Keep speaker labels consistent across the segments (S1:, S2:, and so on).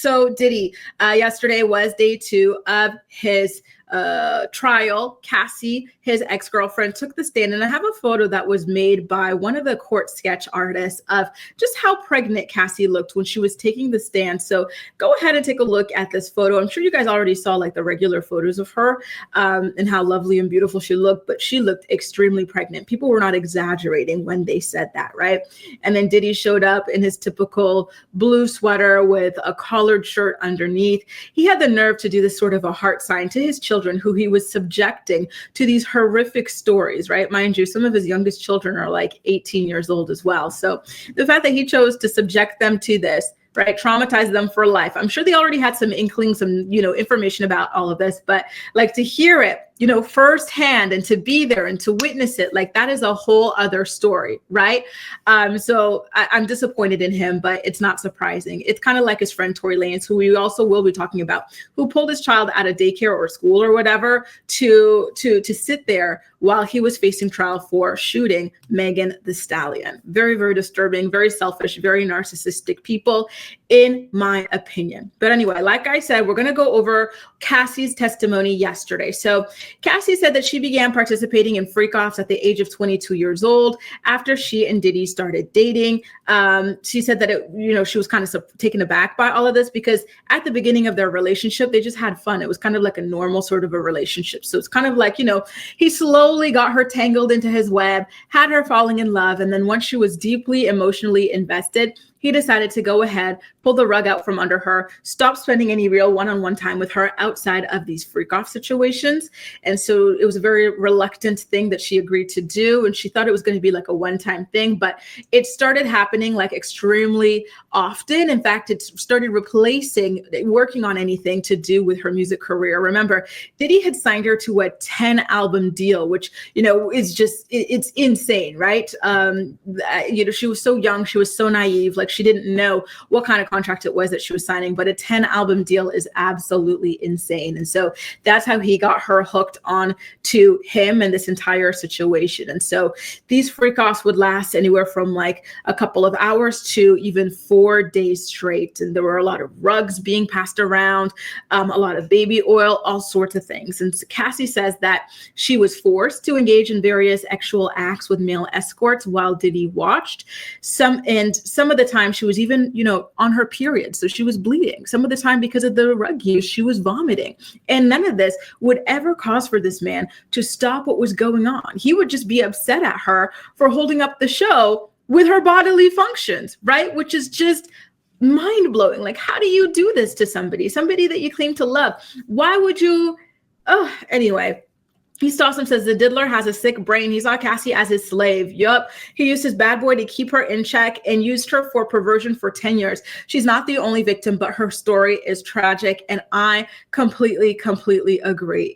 S1: So Diddy, yesterday was day 2 of his trial. Cassie, his ex-girlfriend, took the stand, and I have a photo that was made by one of the court sketch artists of just how pregnant Cassie looked when she was taking the stand. So go ahead and take a look at this photo. I'm sure you guys already saw like the regular photos of her and how lovely and beautiful she looked, but she looked extremely pregnant. People were not exaggerating when they said that, right? And then Diddy showed up in his typical blue sweater with a collared shirt underneath. He had the nerve to do this sort of a heart sign to his children who he was subjecting to these horrific stories, right? Mind you, some of his youngest children are like 18 years old as well. So the fact that he chose to subject them to this, right, traumatize them for life. I'm sure they already had some inkling, some, information about all of this, but like to hear it, firsthand and to be there and to witness it, like that is a whole other story, right? So I'm disappointed in him, but it's not surprising. It's kind of like his friend Tory Lanez, who we also will be talking about, who pulled his child out of daycare or school or whatever to sit there while he was facing trial for shooting Megan Thee Stallion. Very, very disturbing, very selfish, very narcissistic people, in my opinion. But anyway, like I said, we're going to go over Cassie's testimony yesterday. So Cassie said that she began participating in freak-offs at the age of 22 years old after she and Diddy started dating. She said that she was kind of taken aback by all of this because at the beginning of their relationship, they just had fun. It was kind of like a normal sort of a relationship. So it's kind of like, he slowly got her tangled into his web, had her falling in love. And then once she was deeply emotionally invested, he decided to go ahead, pull the rug out from under her, stop spending any real one-on-one time with her outside of these freak-off situations. And so it was a very reluctant thing that she agreed to do. And she thought it was going to be like a one-time thing, but it started happening like extremely often. In fact, it started replacing working on anything to do with her music career. Remember, Diddy had signed her to a 10-album deal, which, is just, it's insane, right? She was so young, she was so naive, like she didn't know what kind of contract it was that she was signing, but a 10-album deal is absolutely insane. And so that's how he got her hooked on to him and this entire situation. And so these freak-offs would last anywhere from like a couple of hours to even 4 days straight. And there were a lot of rugs being passed around, a lot of baby oil, all sorts of things. And so Cassie says that she was forced to engage in various sexual acts with male escorts while Diddy watched. Some of the time she was even, on her period. So she was bleeding. Some of the time because of the rug use, she was vomiting. And none of this would ever cause for this man to stop what was going on. He would just be upset at her for holding up the show with her bodily functions, right? Which is just mind-blowing. Like, how do you do this to somebody that you claim to love? Why would you? Anyway. East Awesome says the diddler has a sick brain. He saw Cassie as his slave. Yup. He used his bad boy to keep her in check and used her for perversion for 10 years. She's not the only victim, but her story is tragic. And I completely agree.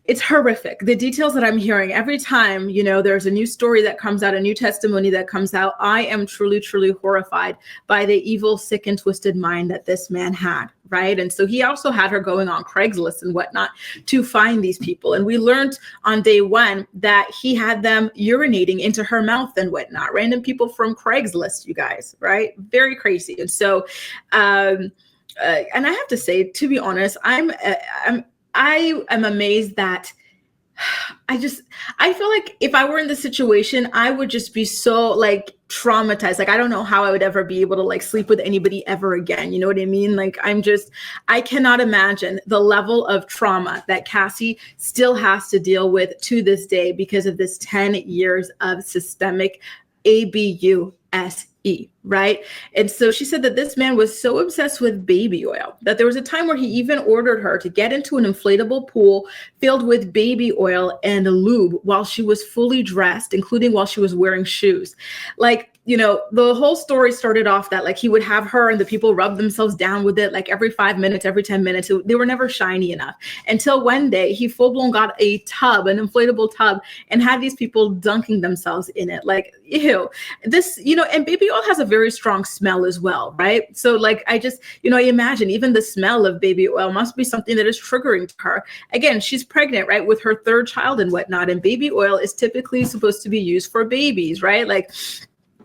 S1: It's horrific. The details that I'm hearing every time, there's a new story that comes out, a new testimony that comes out. I am truly horrified by the evil, sick, and twisted mind that this man had, right? And so he also had her going on Craigslist and whatnot to find these people. And we learned on day 1 that he had them urinating into her mouth and whatnot. Random people from Craigslist, you guys, right? Very crazy. And so, and I have to say, to be honest, I am amazed that I feel like if I were in this situation, I would just be so like traumatized. Like, I don't know how I would ever be able to like sleep with anybody ever again. You know what I mean? Like, I cannot imagine the level of trauma that Cassie still has to deal with to this day because of this 10 years of systemic abuse. Right? And so she said that this man was so obsessed with baby oil that there was a time where he even ordered her to get into an inflatable pool filled with baby oil and lube while she was fully dressed, including while she was wearing shoes. Like, the whole story started off that like he would have her and the people rub themselves down with it like every 5 minutes, every 10 minutes. They were never shiny enough until one day he full blown got an inflatable tub and had these people dunking themselves in it. Like, ew, this, and baby oil has a very strong smell as well, right? So like, I just, I imagine even the smell of baby oil must be something that is triggering to her. Again, she's pregnant, right? With her 3rd child and whatnot. And baby oil is typically supposed to be used for babies, right? Like,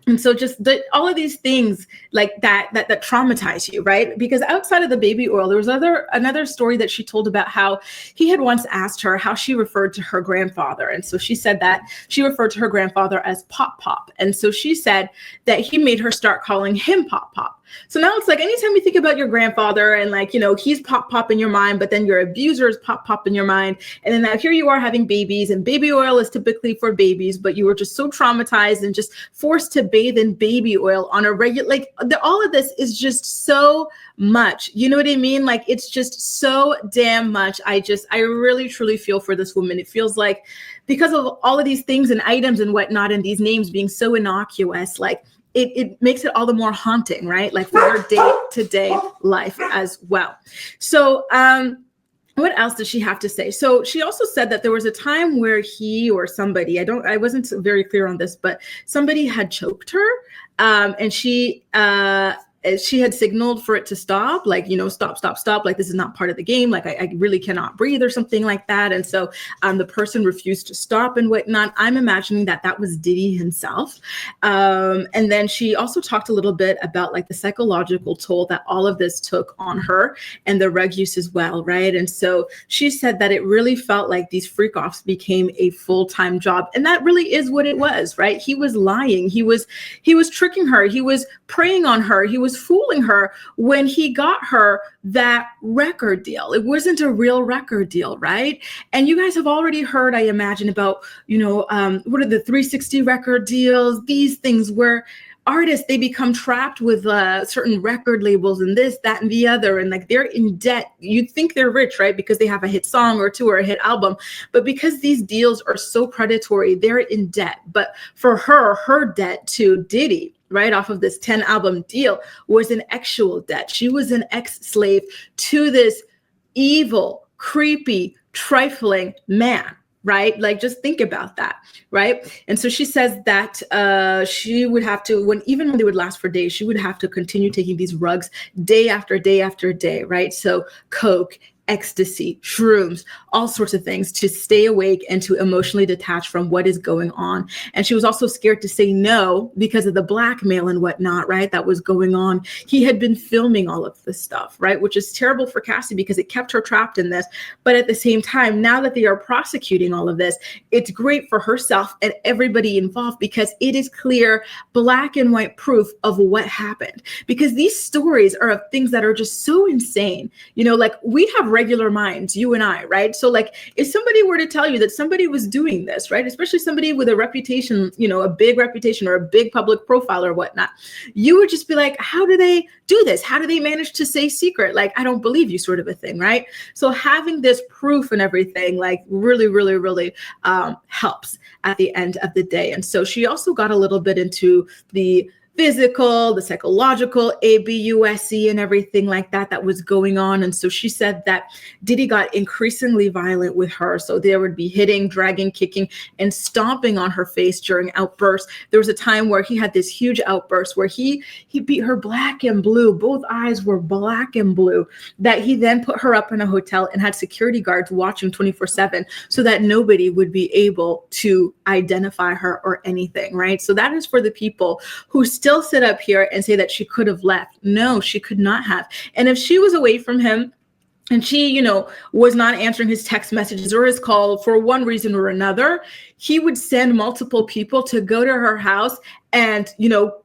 S1: And so just all of these things like that traumatize you, right? Because outside of the baby oil, there was another story that she told about how he had once asked her how she referred to her grandfather. And so she said that she referred to her grandfather as Pop Pop. And so she said that he made her start calling him Pop Pop. So now it's like anytime you think about your grandfather and like, he's Pop Pop in your mind, but then your abuser is Pop Pop in your mind. And then now here you are having babies, and baby oil is typically for babies, but you were just so traumatized and just forced to bathe in baby oil on a regular, all of this is just so much. You know what I mean? Like, it's just so damn much. I really, truly feel for this woman. It feels like because of all of these things and items and whatnot, and these names being so innocuous, like, it makes it all the more haunting, right? Like for her day-to-day life as well. So what else does she have to say? So she also said that there was a time where he or somebody, I wasn't very clear on this, but somebody had choked her, and she had signaled for it to stop, like, stop, like, this is not part of the game, like, I really cannot breathe or something like that. And so the person refused to stop and whatnot. I'm imagining that was Diddy himself. And then she also talked a little bit about like the psychological toll that all of this took on her and the rug use as well, right? And so she said that it really felt like these freak offs became a full-time job. And that really is what it was, right? He was lying. He was tricking her. He was preying on her. He was fooling her when he got her that record deal. It wasn't a real record deal, right? And you guys have already heard, I imagine, about, what are the 360 record deals, these things where artists, they become trapped with certain record labels and this, that, and the other. And like, they're in debt. You'd think they're rich, right? Because they have a hit song or two or a hit album. But because these deals are so predatory, they're in debt. But for her debt to Diddy, right, off of this 10 album deal, was an actual debt. She was an ex-slave to this evil, creepy, trifling man, right? Like, just think about that, right? And so she says that she would have to, even when they would last for days, she would have to continue taking these rugs day after day after day, right? So coke, ecstasy, shrooms, all sorts of things to stay awake and to emotionally detach from what is going on. And she was also scared to say no because of the blackmail and whatnot, right? That was going on. He had been filming all of this stuff, right? Which is terrible for Cassie because it kept her trapped in this. But at the same time, now that they are prosecuting all of this, it's great for herself and everybody involved because it is clear, black and white proof of what happened. Because these stories are of things that are just so insane. Like, we have regular minds, you and I, right? So like, if somebody were to tell you that somebody was doing this, right, especially somebody with a reputation, a big reputation or a big public profile or whatnot, you would just be like, how do they do this? How do they manage to stay secret? Like, I don't believe you, sort of a thing, right? So having this proof and everything, like, really, really, really helps at the end of the day. And so she also got a little bit into the physical, the psychological, ABUSE and everything like that was going on. And so she said that Diddy got increasingly violent with her. So there would be hitting, dragging, kicking, and stomping on her face during outbursts. There was a time where he had this huge outburst where he beat her black and blue. Both eyes were black and blue, that he then put her up in a hotel and had security guards watching 24/7 so that nobody would be able to identify her or anything, right? So that is for the people who still sit up here and say that she could have left. No, she could not have. And if she was away from him and she, was not answering his text messages or his call for one reason or another, he would send multiple people to go to her house and,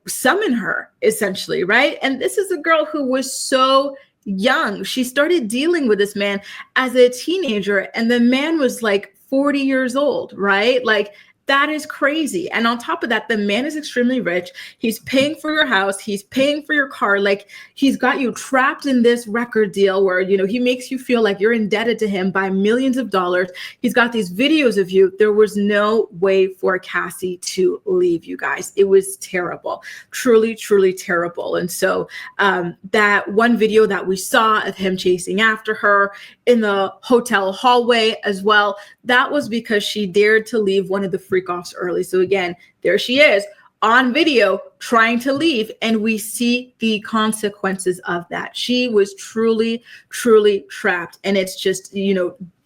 S1: summon her, essentially, right? And this is a girl who was so young. She started dealing with this man as a teenager, and the man was like 40 years old, right? Like, that is crazy. And on top of that, the man is extremely rich. He's paying for your house. He's paying for your car. Like, he's got you trapped in this record deal where, he makes you feel like you're indebted to him by millions of dollars. He's got these videos of you. There was no way for Cassie to leave, you guys. It was terrible, truly, truly terrible. And so that one video that we saw of him chasing after her in the hotel hallway as well, that was because she dared to leave one of the freak offs early. So again, there she is on video trying to leave, and we see the consequences of that. She was truly, truly trapped, and it's just,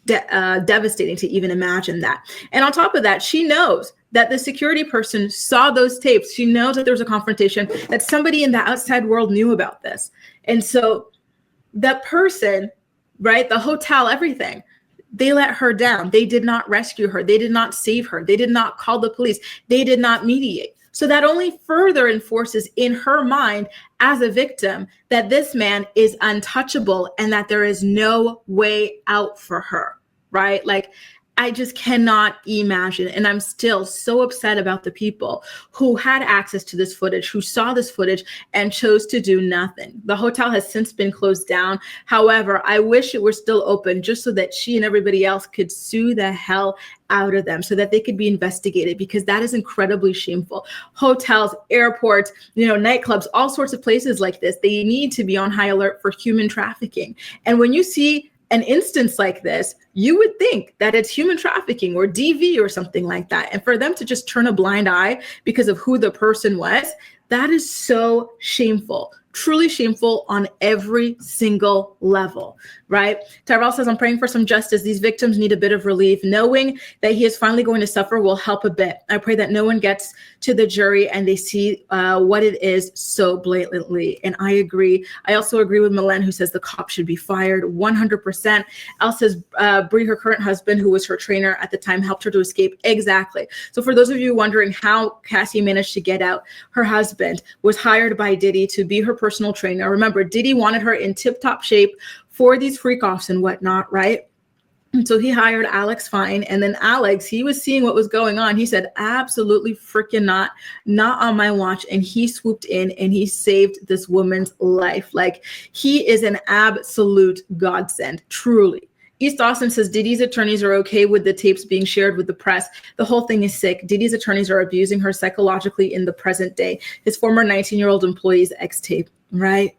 S1: devastating to even imagine that. And on top of that, she knows that the security person saw those tapes. She knows that there was a confrontation, that somebody in the outside world knew about this. And so that person, right, the hotel, everything, they let her down. They did not rescue her. They did not save her. They did not call the police. They did not mediate. So that only further enforces in her mind as a victim that this man is untouchable and that there is no way out for her, right? Like, I just cannot imagine. And I'm still so upset about the people who had access to this footage, who saw this footage and chose to do nothing. The hotel has since been closed down. However, I wish it were still open just so that she and everybody else could sue the hell out of them so that they could be investigated, because that is incredibly shameful. Hotels, airports, nightclubs, all sorts of places like this, they need to be on high alert for human trafficking. And when you see an instance like this, you would think that it's human trafficking or DV or something like that. And for them to just turn a blind eye because of who the person was, that is so shameful. Truly shameful on every single level, right? Tyrell says, I'm praying for some justice. These victims need a bit of relief. Knowing that he is finally going to suffer will help a bit. I pray that no one gets to the jury and they see what it is so blatantly. And I agree. I also agree with Milen, who says the cop should be fired 100%. Elle says, Bree, her current husband, who was her trainer at the time, helped her to escape. Exactly. So for those of you wondering how Cassie managed to get out, her husband was hired by Diddy to be her personal trainer. Remember, Diddy wanted her in tip-top shape for these freak-offs and whatnot, right? And so he hired Alex Fine, and then Alex, he was seeing what was going on. He said, absolutely freaking not on my watch. And he swooped in and he saved this woman's life. Like, he is an absolute godsend, truly. East Austin says Diddy's attorneys are okay with the tapes being shared with the press. The whole thing is sick. Diddy's attorneys are abusing her psychologically in the present day. His former 19-year-old employee's ex-tape, right?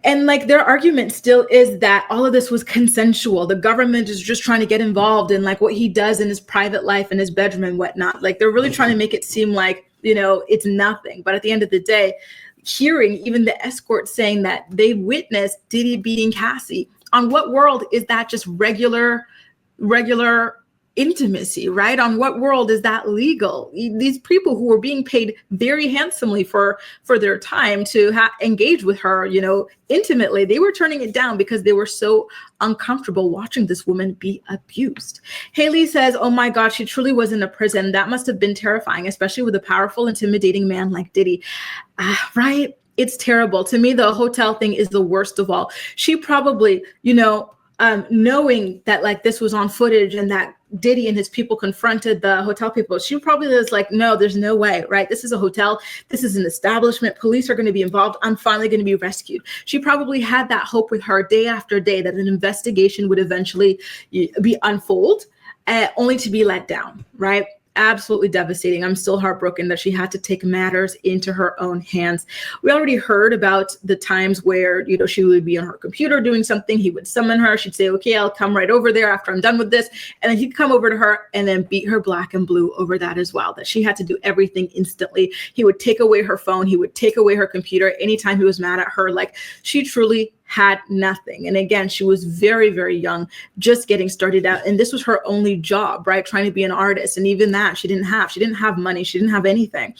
S1: And like, their argument still is that all of this was consensual. The government is just trying to get involved in like what he does in his private life, in his bedroom and whatnot. Like, they're really trying to make it seem like, it's nothing. But at the end of the day, hearing even the escort saying that they witnessed Diddy beating Cassie, on what world is that just regular intimacy, right? On what world is that legal? These people who were being paid very handsomely for their time to engage with her, intimately, they were turning it down because they were so uncomfortable watching this woman be abused. Haley says, oh my God, she truly was in a prison. That must have been terrifying, especially with a powerful, intimidating man like Diddy, right? It's terrible. To me, the hotel thing is the worst of all. She probably, knowing that like this was on footage and that Diddy and his people confronted the hotel people, she probably was like, no, there's no way, right? This is a hotel. This is an establishment. Police are going to be involved. I'm finally going to be rescued. She probably had that hope with her day after day that an investigation would eventually be unfold, only to be let down, right? Absolutely devastating. I'm still heartbroken that she had to take matters into her own hands. We already heard about the times where, she would be on her computer doing something. He would summon her. She'd say, okay, I'll come right over there after I'm done with this. And then he'd come over to her and then beat her black and blue over that as well, that she had to do everything instantly. He would take away her phone. He would take away her computer anytime he was mad at her. Like, she truly had nothing. And again, she was very, very young, just getting started out. And this was her only job, right? Trying to be an artist. And even that she didn't have money. She didn't have anything.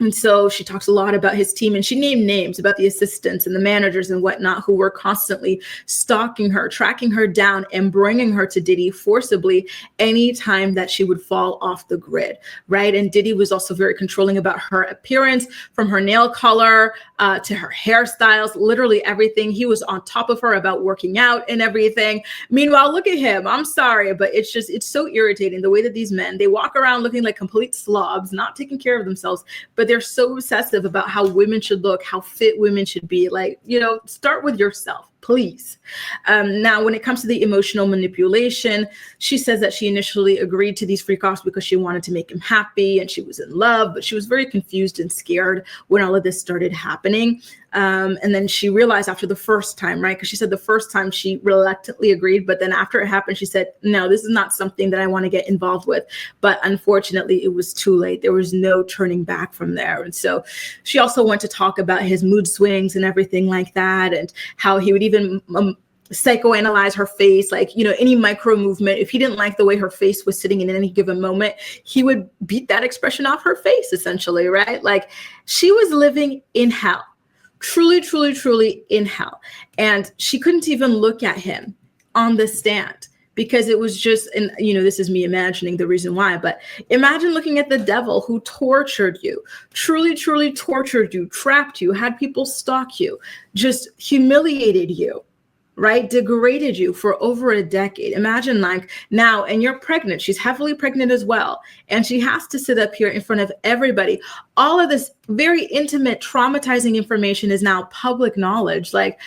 S1: And so she talks a lot about his team, and she named names about the assistants and the managers and whatnot who were constantly stalking her, tracking her down, and bringing her to Diddy forcibly anytime that she would fall off the grid, right? And Diddy was also very controlling about her appearance, from her nail color to her hairstyles, literally everything. He was on top of her about working out and everything. Meanwhile, look at him. I'm sorry, but it's so irritating the way that these men, they walk around looking like complete slobs, not taking care of themselves, but they're so obsessive about how women should look, how fit women should be. Like, start with yourself, please. Now, when it comes to the emotional manipulation, she says that she initially agreed to these freak-offs because she wanted to make him happy and she was in love, but she was very confused and scared when all of this started happening. And then she realized after the first time, right? Because she said the first time she reluctantly agreed, but then after it happened, she said, no, this is not something that I want to get involved with. But unfortunately, it was too late. There was no turning back from there. And so she also went to talk about his mood swings and everything like that, and how he would even psychoanalyze her face, like, any micro movement. If he didn't like the way her face was sitting in any given moment, he would beat that expression off her face, essentially, right? Like, she was living in hell, truly, truly, truly in hell. And she couldn't even look at him on the stand because it was just, and this is me imagining the reason why, but imagine looking at the devil who tortured you, truly, truly tortured you, trapped you, had people stalk you, just humiliated you, right? Degraded you for over a decade. Imagine, like, now, and you're pregnant. She's heavily pregnant as well. And she has to sit up here in front of everybody. All of this very intimate, traumatizing information is now public knowledge. Like,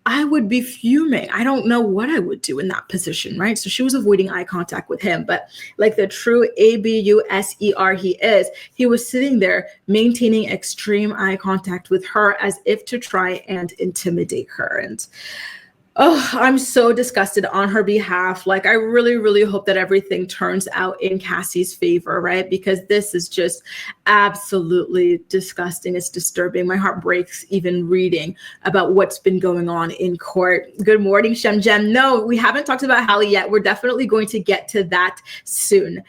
S1: I would be fuming. I don't know what I would do in that position, right? So she was avoiding eye contact with him, but like the true abuser he was sitting there maintaining extreme eye contact with her as if to try and intimidate her. And oh, I'm so disgusted on her behalf. Like, I really, really hope that everything turns out in Cassie's favor, right? Because this is just absolutely disgusting. It's disturbing. My heart breaks even reading about what's been going on in court. Good morning, Shem Jem. No, we haven't talked about Hallie yet. We're definitely going to get to that soon.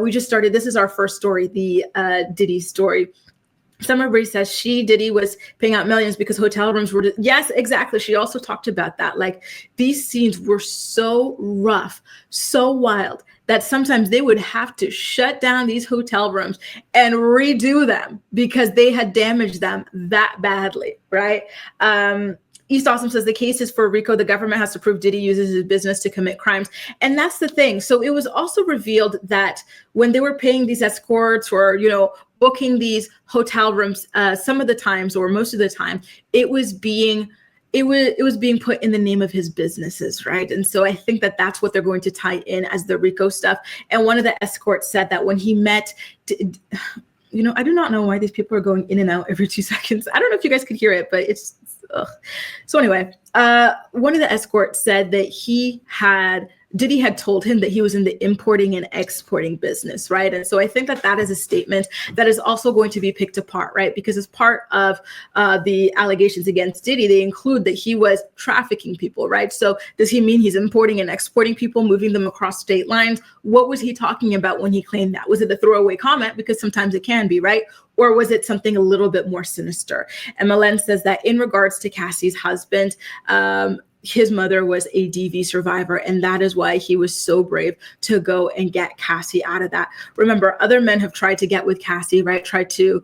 S1: We just started. This is our first story, the Diddy story. Summerbury says Diddy was paying out millions because hotel rooms were, yes, exactly. She also talked about that. Like, these scenes were so rough, so wild that sometimes they would have to shut down these hotel rooms and redo them because they had damaged them that badly, right? East Awesome says the case is for RICO. The government has to prove Diddy uses his business to commit crimes. And that's the thing. So it was also revealed that when they were paying these escorts or, booking these hotel rooms, some of the times or most of the time, it was being put in the name of his businesses, right? And so I think that that's what they're going to tie in as the RICO stuff. And one of the escorts said that when he met, I do not know why these people are going in and out every 2 seconds. I don't know if you guys could hear it, but it's, ugh. So anyway, one of the escorts said that Diddy had told him that he was in the importing and exporting business, right? And so I think that that is a statement that is also going to be picked apart, right? Because as part of the allegations against Diddy, they include that he was trafficking people, right? So does he mean he's importing and exporting people, moving them across state lines? What was he talking about when he claimed that? Was it a throwaway comment? Because sometimes it can be, right? Or was it something a little bit more sinister? And Malen says that in regards to Cassie's husband, his mother was a DV survivor, and that is why he was so brave to go and get Cassie out of that. Remember, other men have tried to get with Cassie, right? Tried to,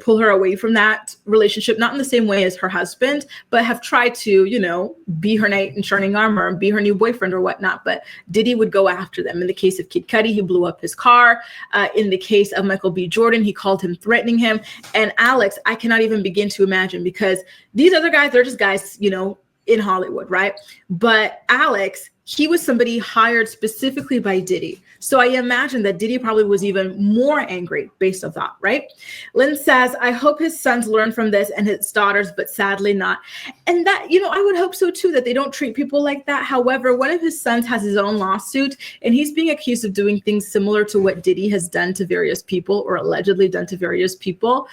S1: pull her away from that relationship, not in the same way as her husband, but have tried to, be her knight in shining armor and be her new boyfriend or whatnot. But Diddy would go after them. In the case of Kid Cudi, he blew up his car. In the case of Michael B. Jordan, he called him threatening him. And Alex, I cannot even begin to imagine, because these other guys, they're just guys, in Hollywood, right? But Alex, he was somebody hired specifically by Diddy. So I imagine that Diddy probably was even more angry based on that, right? Lynn says, I hope his sons learn from this and his daughters, but sadly not. And that, I would hope so too, that they don't treat people like that. However, one of his sons has his own lawsuit, and he's being accused of doing things similar to what Diddy has done to various people, or allegedly done to various people.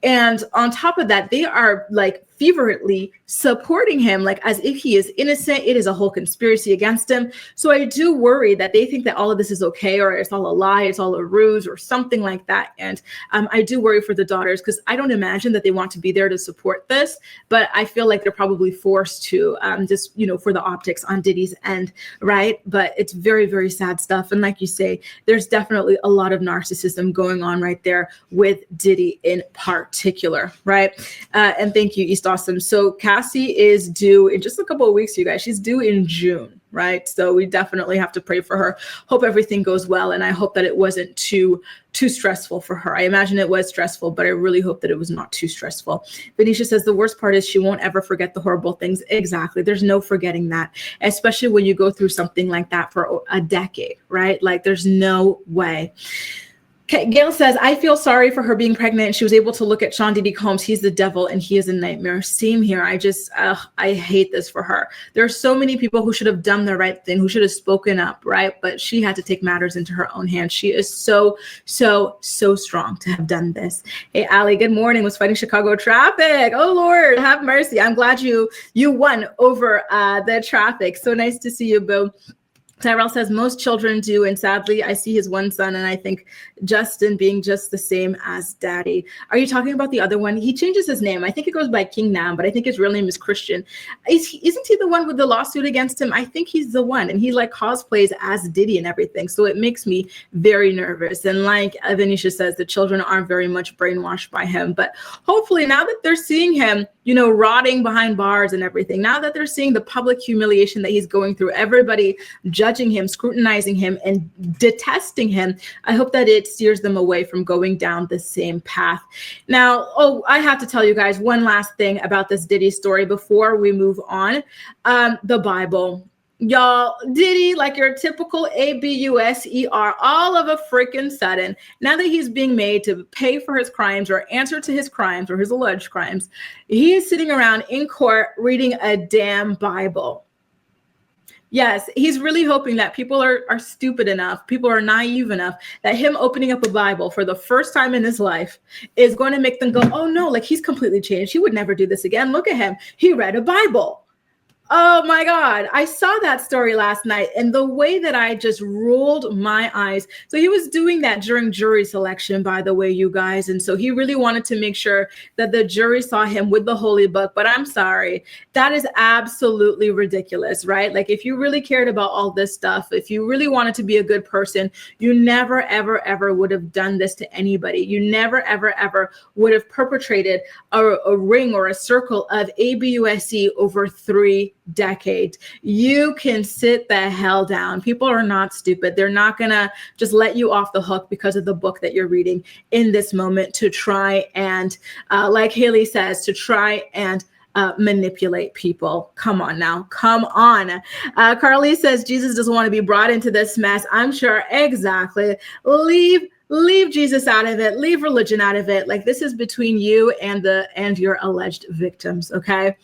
S1: And on top of that, they are like fervently supporting him, like as if he is innocent. It is a whole conspiracy against him. So I do worry that they think that all of this is okay, or it's all a lie, it's all a ruse or something like that. And I do worry for the daughters, because I don't imagine that they want to be there to support this, but I feel like they're probably forced to just, for the optics on Diddy's end, right? But it's very, very sad stuff. And like you say, there's definitely a lot of narcissism going on right there with Diddy in particular, right? And thank you, East Awesome. So Cassie is due in just a couple of weeks, you guys. She's due in June, right? So we definitely have to pray for her. Hope everything goes well, and I hope that it wasn't too stressful for her. I imagine it was stressful, but I really hope that it was not too stressful. Venetia says the worst part is she won't ever forget the horrible things. Exactly. There's no forgetting that, especially when you go through something like that for a decade, right? Like, there's no way. Okay, Gail says, I feel sorry for her being pregnant. She was able to look at Sean Diddy Combs. He's the devil and he is a nightmare. Same here. I hate this for her. There are so many people who should have done the right thing, who should have spoken up, right? But she had to take matters into her own hands. She is so strong to have done this. Hey, Allie, good morning. Was fighting Chicago traffic. Oh, Lord, have mercy. I'm glad you won over the traffic. So nice to see you, Boo. Tyrell says most children do, and sadly, I see his one son, and I think Justin being just the same as Daddy. Are you talking about the other one? He changes his name. I think it goes by King now, but I think his real name is Christian. Isn't he the one with the lawsuit against him? I think he's the one, and he like cosplays as Diddy and everything. So it makes me very nervous. And like Venetia says, the children aren't very much brainwashed by him. But hopefully, now that they're seeing him, rotting behind bars and everything, now that they're seeing the public humiliation that he's going through, everybody judging him, scrutinizing him, and detesting him, I hope that it steers them away from going down the same path. Now, I have to tell you guys one last thing about this Diddy story before we move on. The Bible. Y'all, Diddy, like your typical abuser, all of a freaking sudden, now that he's being made to pay for his crimes or answer to his crimes or his alleged crimes, he is sitting around in court reading a damn Bible. Yes, he's really hoping that people are stupid enough, people are naive enough, that him opening up a Bible for the first time in his life is going to make them go, oh no, like he's completely changed. He would never do this again. Look at him. He read a Bible. Oh my God. I saw that story last night and the way that I just rolled my eyes. So he was doing that during jury selection, by the way, you guys. And so he really wanted to make sure that the jury saw him with the holy book. But I'm sorry, that is absolutely ridiculous, right? Like if you really cared about all this stuff, if you really wanted to be a good person, you never, ever, ever would have done this to anybody. You never, ever, ever would have perpetrated a ring or a circle of ABUSC over 3 decades. You can sit the hell down. People are not stupid. They're not gonna just let you off the hook because of the book that you're reading in this moment to try and, like Haley says, to try and manipulate people. Come on now. Come on. Carly says Jesus doesn't want to be brought into this mess. I'm sure. Exactly. Leave Jesus out of it. Leave religion out of it. Like this is between you and your alleged victims. Okay.